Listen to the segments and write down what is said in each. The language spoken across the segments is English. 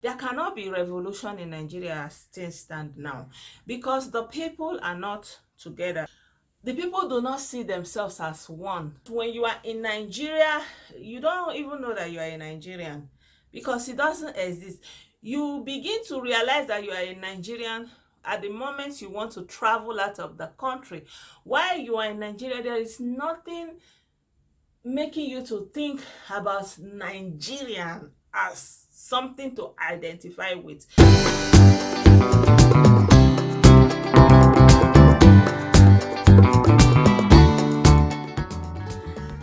There cannot be revolution in Nigeria as things stand now because the people are not together. The people do not see themselves as one. When you are in Nigeria, you don't even know that you are a Nigerian because it doesn't exist. You begin to realize that you are a Nigerian at the moment you want to travel out of the country. While you are in Nigeria, there is nothing making you to think about Nigerian as something to identify with.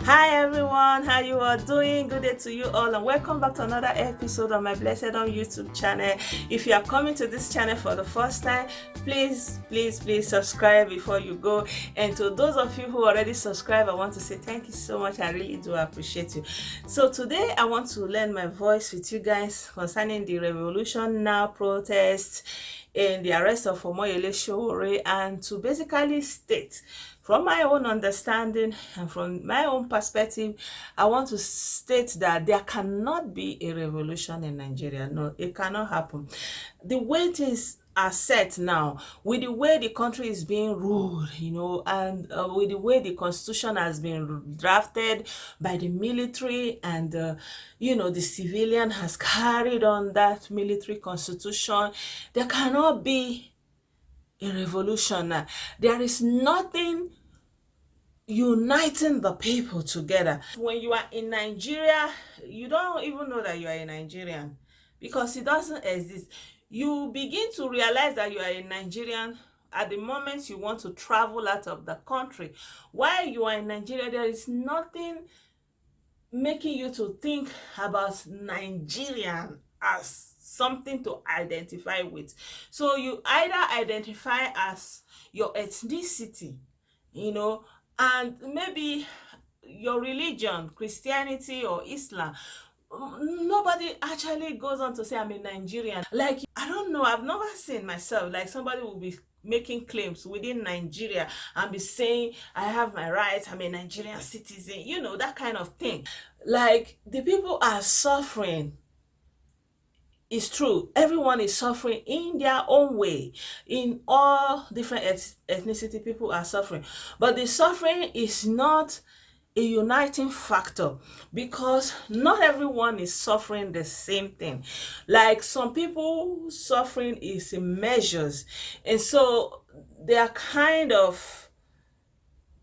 Hi everyone, how you all doing? Good day to you all and welcome back to another episode of my Blessed on YouTube channel. If you are coming to this channel for the first time, please subscribe before you go. And to those of you who already subscribed, I want to say thank you so much. I really do appreciate you. So today I want to lend my voice with you guys concerning the Revolution Now protest and the arrest of Omoyele Sowore, and to basically state from my own understanding and from my own perspective, I want to state that there cannot be a revolution in Nigeria. No, it cannot happen. The way things are set now, with the way the country is being ruled, and with the way the constitution has been drafted by the military, and the civilian has carried on that military constitution, there cannot be a revolution now. There is nothing uniting the people together. When you are in Nigeria, you don't even know that you are a Nigerian because it doesn't exist. You begin to realize that you are a Nigerian at the moment you want to travel out of the country. While you are in Nigeria, there is nothing making you to think about Nigerian as something to identify with. So you either identify as your ethnicity, and maybe your religion, Christianity or Islam. Nobody actually goes on to say I'm a Nigerian. Like, I don't know, I've never seen myself like somebody will be making claims within Nigeria and be saying I have my rights, I'm a Nigerian citizen, that kind of thing. Like, the people are suffering. It's true, everyone is suffering in their own way. In all different ethnicity, people are suffering, but the suffering is not a uniting factor because not everyone is suffering the same thing. Like, some people suffering is in measures, and so they are kind of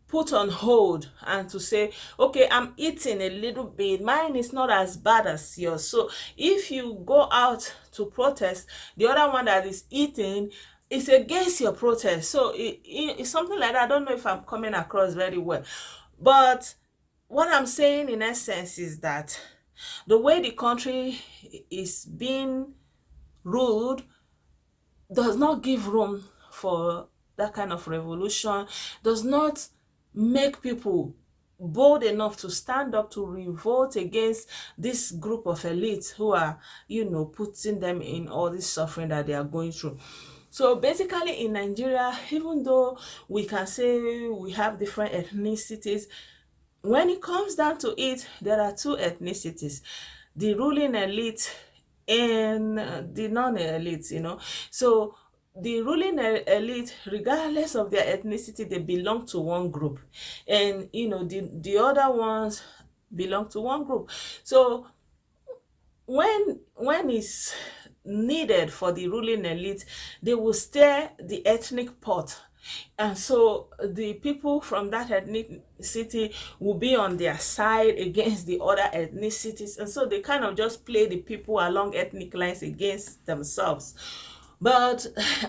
put on hold and to say, okay, I'm eating a little bit, mine is not as bad as yours. So if you go out to protest, the other one that is eating is against your protest. So it's something like that. I don't know if I'm coming across very well, but what I'm saying in essence is that the way the country is being ruled does not give room for that kind of revolution, does not make people bold enough to stand up to revolt against this group of elites who are, putting them in all this suffering that they are going through. So basically in Nigeria, even though we can say we have different ethnicities, when it comes down to it, there are two ethnicities: the ruling elite and the non-elite. So the ruling elite, regardless of their ethnicity, they belong to one group, and the other ones belong to one group. So when it's needed for the ruling elite, they will stir the ethnic pot, and so the people from that ethnicity will be on their side against the other ethnicities, and so they kind of just play the people along ethnic lines against themselves. But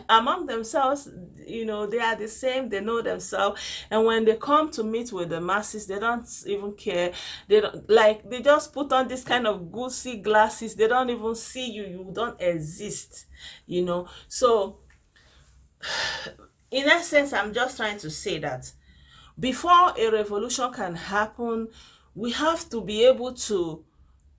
among themselves, they are the same, they know themselves, and when they come to meet with the masses, they don't even care. They don't, like, they just put on this kind of goosey glasses. They don't even see you, you don't exist. So in essence, I'm just trying to say that before a revolution can happen, we have to be able to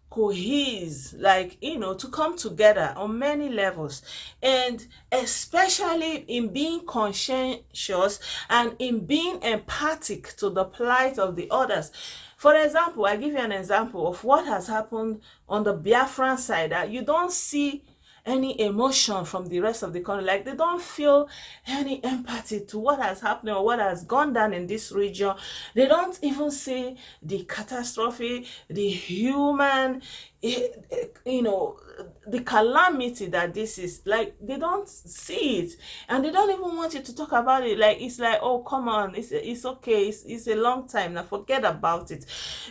cohese, like, to come together on many levels, and especially in being conscientious and in being empathic to the plight of the others. For example, I give you an example of what has happened on the Biafran side, that you don't see any emotion from the rest of the country. Like, they don't feel any empathy to what has happened or what has gone down in this region. They don't even see the catastrophe, the human, you know, the calamity that this is. Like, they don't see it, and they don't even want you to talk about it. Like, it's like, oh, come on, it's okay, it's a long time now, forget about it.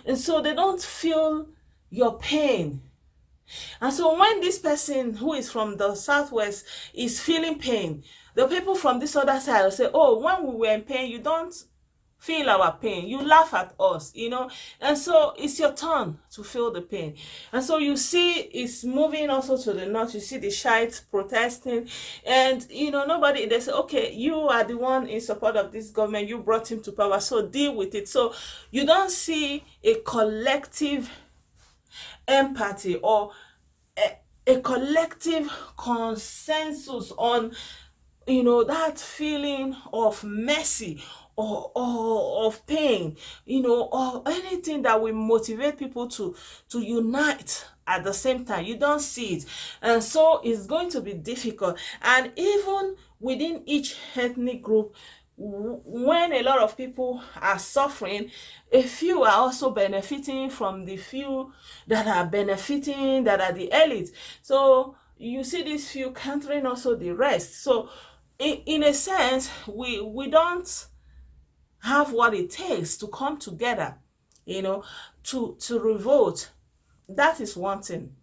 And so they don't feel your pain. And so when this person who is from the southwest is feeling pain, the people from this other side will say, oh, when we were in pain, you don't feel our pain, you laugh at us, you know. And so it's your turn to feel the pain. And so you see it's moving also to the north. You see the Shiites protesting, and you know, nobody, they say, okay, you are the one in support of this government, you brought him to power, so deal with it. So you don't see a collective empathy or a collective consensus on, you know, that feeling of mercy or of pain, you know, or anything that will motivate people to unite at the same time. You don't see it. And so it's going to be difficult. And even within each ethnic group, when a lot of people are suffering, a few are also benefiting from the few that are benefiting, that are the elite. So you see these few countering also the rest. So in a sense, we don't have what it takes to come together, you know, to revolt. That is one thing.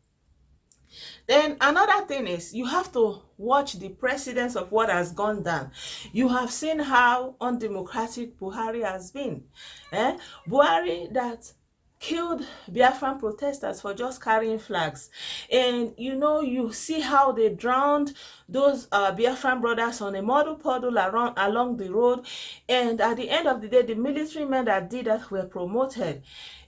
Then another thing is, you have to watch the precedence of what has gone down. You have seen how undemocratic Buhari has been. Buhari that killed Biafran protesters for just carrying flags. And you know, you see how they drowned those Biafran brothers on a model puddle along the road. And at the end of the day, the military men that did that were promoted.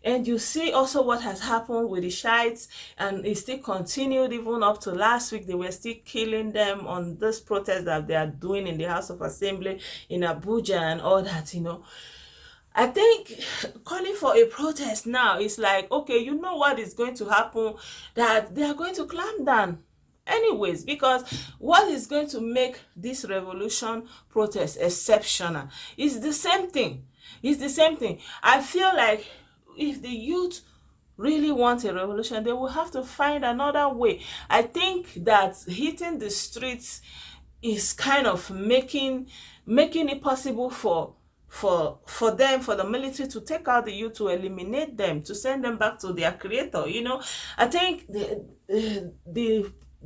And you see also what has happened with the Shiites, and it still continued even up to last week. They were still killing them on this protest that they are doing in the House of Assembly in Abuja and all that, you know. I think calling for a protest now is like, okay, you know what is going to happen, that they are going to clamp down anyways, because what is going to make this revolution protest exceptional is the same thing. It's the same thing. I feel like if the youth really want a revolution, they will have to find another way. I think that hitting the streets is kind of making it possible for them, for the military to take out the youth, to eliminate them, to send them back to their creator. You know, I think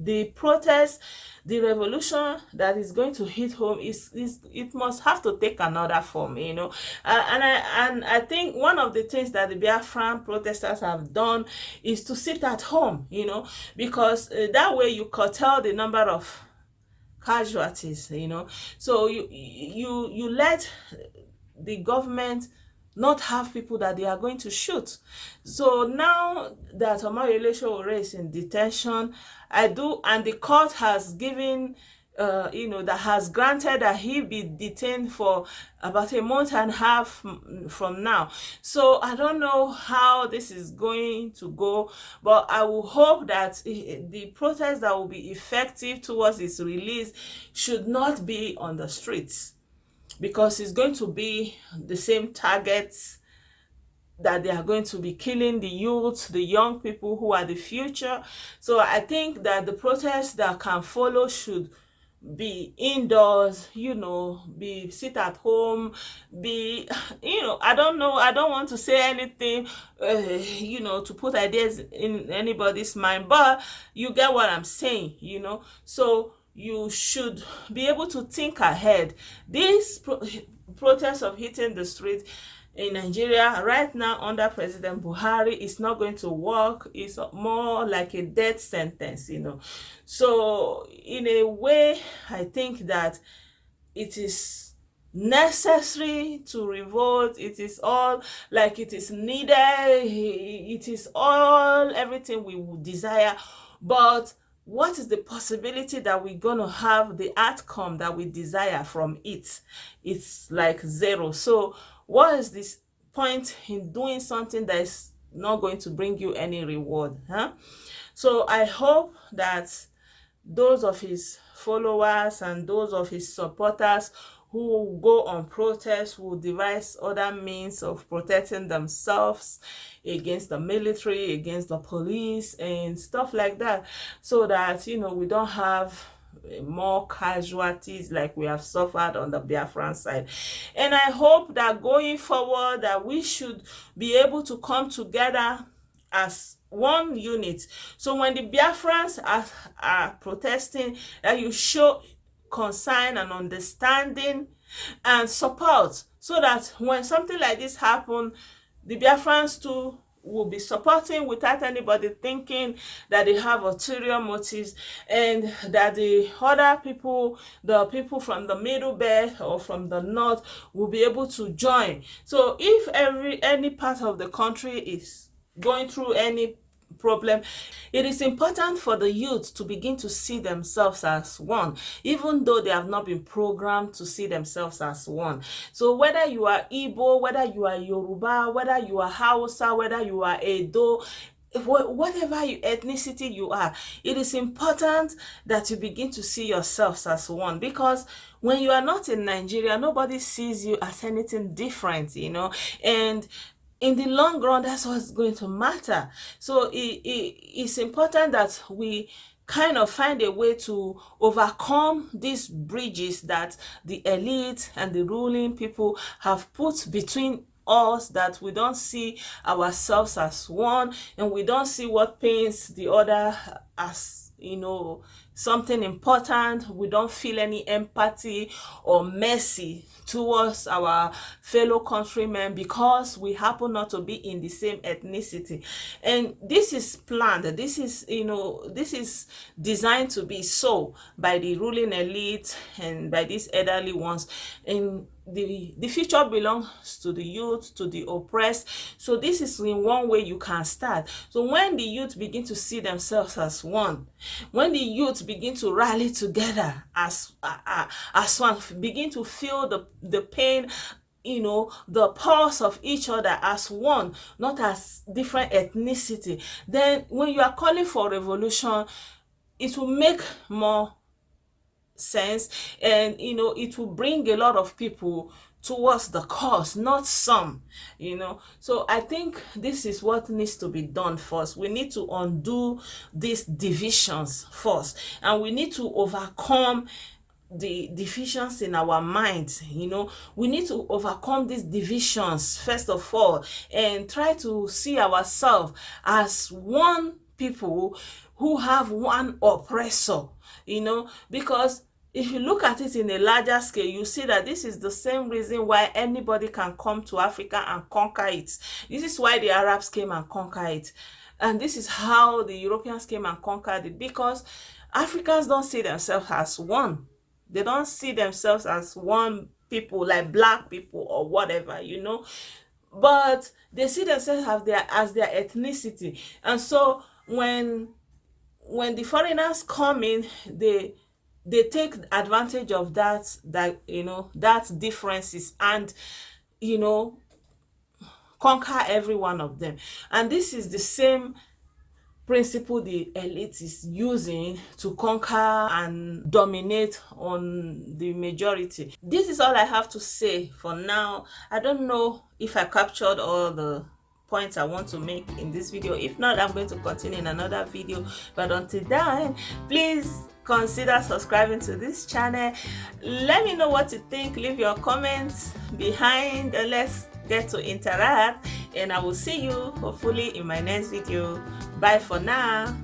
the protest, the revolution that is going to hit home is it must have to take another form, you know. And I think one of the things that the Biafran protesters have done is to sit at home, you know, because that way you curtail the number of casualties, you know. So you let the government not have people that they are going to shoot. So now that Omoyele Sowore is in detention, and the court has given, you know, that has granted that he be detained for about a month and a half from now. So I don't know how this is going to go, but I will hope that the protest that will be effective towards his release should not be on the streets, because it's going to be the same targets that they are going to be killing: the youth, the young people who are the future. So I think that the protests that can follow should be indoors, you know, sit at home, you know, I don't know, I don't want to say anything, you know, to put ideas in anybody's mind, but you get what I'm saying, you know. So you should be able to think ahead. This protest of hitting the street in Nigeria right now under President Buhari is not going to work. It's more like a death sentence, you know. So in a way, I think that it is necessary to revolt. It is all like it is needed. It is all everything we would desire. But what is the possibility that we're going to have the outcome that we desire from it? It's like zero. So what is this point in doing something that is not going to bring you any reward? So I hope that those of his followers and those of his supporters who go on protest will devise other means of protecting themselves against the military, against the police and stuff like that, so that, you know, we don't have more casualties like we have suffered on the Biafran side. And I hope that going forward that we should be able to come together as one unit. So when the Biafrans are protesting, that you show concern and understanding and support, so that when something like this happens, the Biafrans too will be supporting without anybody thinking that they have ulterior motives, and that the other people, the people from the middle belt or from the north, will be able to join. So if any part of the country is going through any problem, it is important for the youth to begin to see themselves as one, even though they have not been programmed to see themselves as one. So whether you are Igbo, whether you are Yoruba, whether you are Hausa, whether you are Edo, whatever ethnicity you are, it is important that you begin to see yourselves as one, because when you are not in Nigeria, nobody sees you as anything different, you know, and in the long run, that's what's going to matter. So it's important that we kind of find a way to overcome these bridges that the elite and the ruling people have put between us, that we don't see ourselves as one, and we don't see what pains the other as, you know, something important. We don't feel any empathy or mercy towards our fellow countrymen because we happen not to be in the same ethnicity. And this is planned. This is, you know, this is designed to be so by the ruling elite and by these elderly ones. And the future belongs to the youth, to the oppressed. So this is in one way you can start. So when the youth begin to see themselves as one, when the youth begin to rally together as one, begin to feel the pain, you know, the pulse of each other as one, not as different ethnicity, then when you are calling for revolution, it will make more sense, and, you know, it will bring a lot of people towards the cause, not some, you know. So I think this is what needs to be done first. We need to undo these divisions first, and we need to overcome the divisions in our minds. You know, we need to overcome these divisions first of all, and try to see ourselves as one people who have one oppressor, you know, because if you look at it in a larger scale, you see that this is the same reason why anybody can come to Africa and conquer it. This is why the Arabs came and conquered it. And this is how the Europeans came and conquered it, because Africans don't see themselves as one. They don't see themselves as one people, like black people or whatever, you know. But they see themselves as their ethnicity. And so when the foreigners come in, they take advantage of that, you know, that differences, and, you know, conquer every one of them. And this is the same principle the elite is using to conquer and dominate on the majority. This is all I have to say for now. I don't know if I captured all the points I want to make in this video. If not, I'm going to continue in another video. But until then, please consider subscribing to this channel. Let me know what you think. Leave your comments behind and let's get to interact, and I will see you hopefully in my next video. Bye for now.